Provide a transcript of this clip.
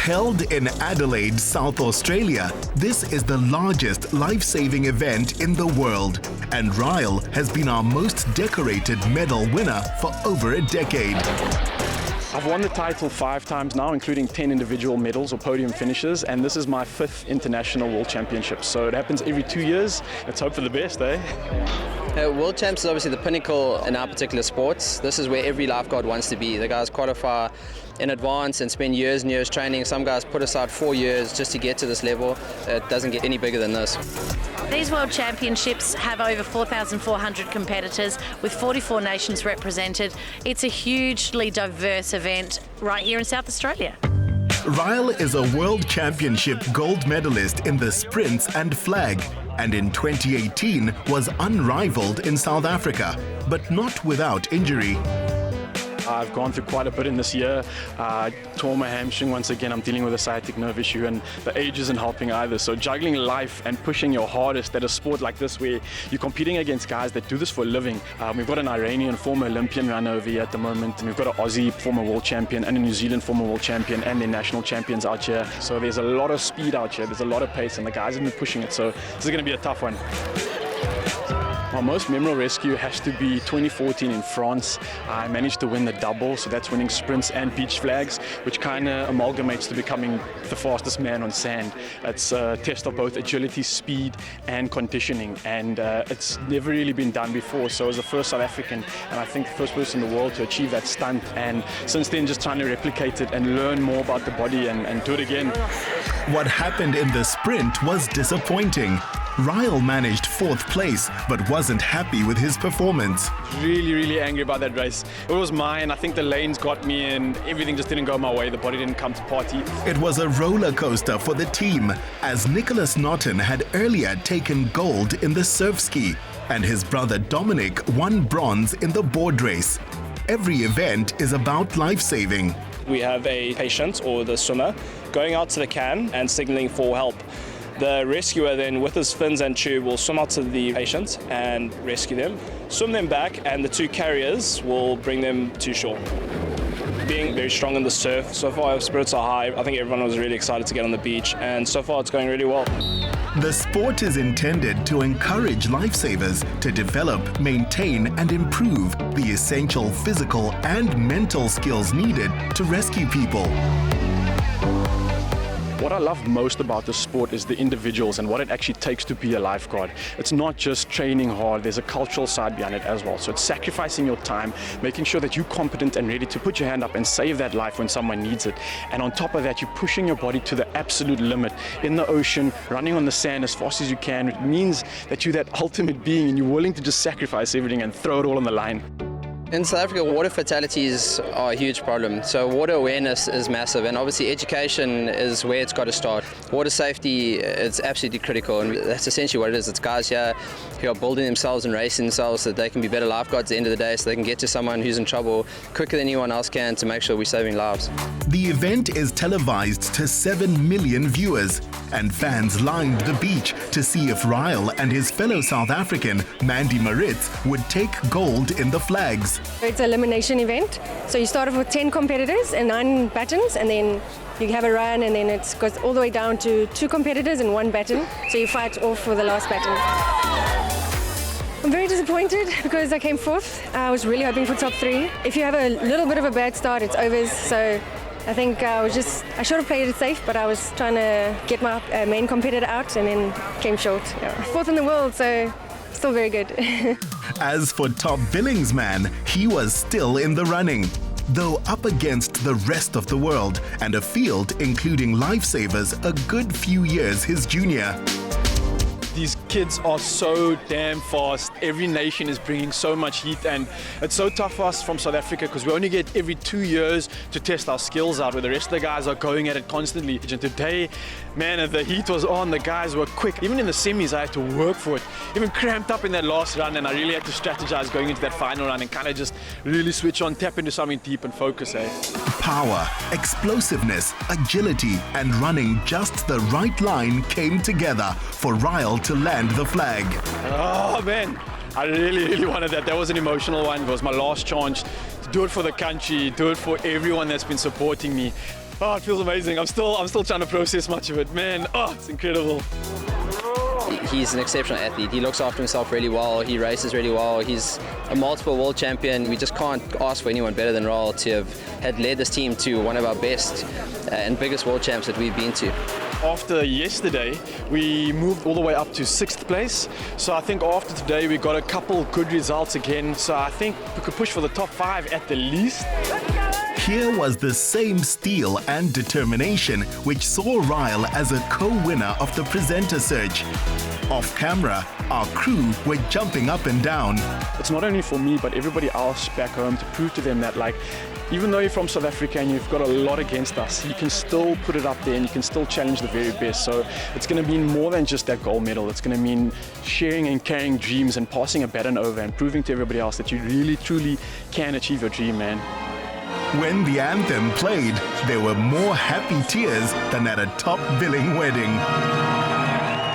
Held in Adelaide, South Australia, this is the largest life-saving event in the world, and Ryle has been our most decorated medal winner for over a decade. I've won the title 5 times now, including 10 individual medals or podium finishes, and this is my 5th International World Championship. So it happens every 2 years. Let's hope for the best, eh? World Champs is obviously the pinnacle in our particular sports. This is where every lifeguard wants to be. The guys qualify in advance and spend years and years training. Some guys put aside 4 years just to get to this level. It doesn't get any bigger than this. These World Championships have over 4,400 competitors with 44 nations represented. It's a hugely diverse event right here in South Australia. Ryle is a World Championship gold medalist in the sprints and flag, and in 2018 was unrivaled in South Africa, but not without injury. I've gone through quite a bit in this year. Tore my hamstring once again. I'm dealing with a sciatic nerve issue, and the age isn't helping either. So juggling life and pushing your hardest at a sport like this where you're competing against guys that do this for a living. We've got an Iranian former Olympian runner over here at the moment, and we've got an Aussie former world champion and a New Zealand former world champion and their national champions out here. So there's a lot of speed out here. There's a lot of pace, and the guys have been pushing it. So this is going to be a tough one. My most memorable rescue has to be 2014 in France. I managed to win the double, so that's winning sprints and beach flags, which kind of amalgamates to becoming the fastest man on sand. It's a test of both agility, speed, and conditioning, and it's never really been done before. So I was the first South African, and I think the first person in the world to achieve that stunt. And since then, just trying to replicate it and learn more about the body and do it again. What happened in the sprint was disappointing. Ryle managed 4th place, but wasn't happy with his performance. Really angry about that race. It was mine. I think the lanes got me and everything just didn't go my way. The body didn't come to party. It was a roller coaster for the team, as Nicholas Norton had earlier taken gold in the surf ski, and his brother Dominic won bronze in the board race. Every event is about life-saving. We have a patient or the swimmer going out to the can and signaling for help. The rescuer then, with his fins and tube, will swim out to the patient and rescue them, swim them back, and the 2 carriers will bring them to shore. Being very strong in the surf, so far our spirits are high. I think everyone was really excited to get on the beach, and so far it's going really well. The sport is intended to encourage lifesavers to develop, maintain, and improve the essential physical and mental skills needed to rescue people. What I love most about this sport is the individuals and what it actually takes to be a lifeguard. It's not just training hard, there's a cultural side behind it as well. So it's sacrificing your time, making sure that you're competent and ready to put your hand up and save that life when someone needs it. And on top of that, you're pushing your body to the absolute limit in the ocean, running on the sand as fast as you can. It means that you're that ultimate being and you're willing to just sacrifice everything and throw it all on the line. In South Africa, water fatalities are a huge problem. So water awareness is massive, and obviously education is where it's got to start. Water safety is absolutely critical, and that's essentially what it is. It's guys here who are building themselves and racing themselves so that they can be better lifeguards at the end of the day, so they can get to someone who's in trouble quicker than anyone else can to make sure we're saving lives. The event is televised to 7 million viewers, and fans lined the beach to see if Ryle and his fellow South African, Mandy Maritz, would take gold in the flags. It's an elimination event, so you start off with 10 competitors and 9 battens, and then you have a run, and then it goes all the way down to 2 competitors and 1 baton, so you fight off for the last baton. I'm very disappointed because I came 4th. I was really hoping for top 3. If you have a little bit of a bad start, it's overs, so I think I should have played it safe, but I was trying to get my main competitor out and then came short. Yeah. 4th in the world, so still very good. As for top billings man, he was still in the running, though up against the rest of the world and a field including lifesavers a good few years his junior. These kids are so damn fast. Every nation is bringing so much heat, and it's so tough for us from South Africa because we only get every 2 years to test our skills out, where the rest of the guys are going at it constantly. And today, man, the heat was on, the guys were quick. Even in the semis, I had to work for it. Even cramped up in that last run, and I really had to strategize going into that final run and kind of just really switch on, tap into something deep and focus, eh? Power, explosiveness, agility, and running just the right line came together for Ryle to land the flag. Oh man, I really wanted that. That was an emotional one. It was my last chance to do it for the country, do it for everyone that's been supporting me. Oh, it feels amazing. I'm still trying to process much of it, man. Oh, it's incredible. He's an exceptional athlete. He looks after himself really well. He races really well. He's a multiple world champion. We just can't ask for anyone better than Ryle to have led this team to one of our best and biggest world champs that we've been to. After yesterday, we moved all the way up to 6th place. So I think after today, we got a couple good results again. So I think we could push for the top 5 at the least. Here was the same steel and determination which saw Ryle as a co-winner of the presenter search. Off camera, our crew were jumping up and down. It's not only for me, but everybody else back home to prove to them that, like, even though you're from South Africa and you've got a lot against us, you can still put it up there and you can still challenge the very best. So it's going to mean more than just that gold medal. It's going to mean sharing and carrying dreams and passing a baton over and proving to everybody else that you really, truly can achieve your dream, man. When the anthem played, there were more happy tears than at a top billing wedding.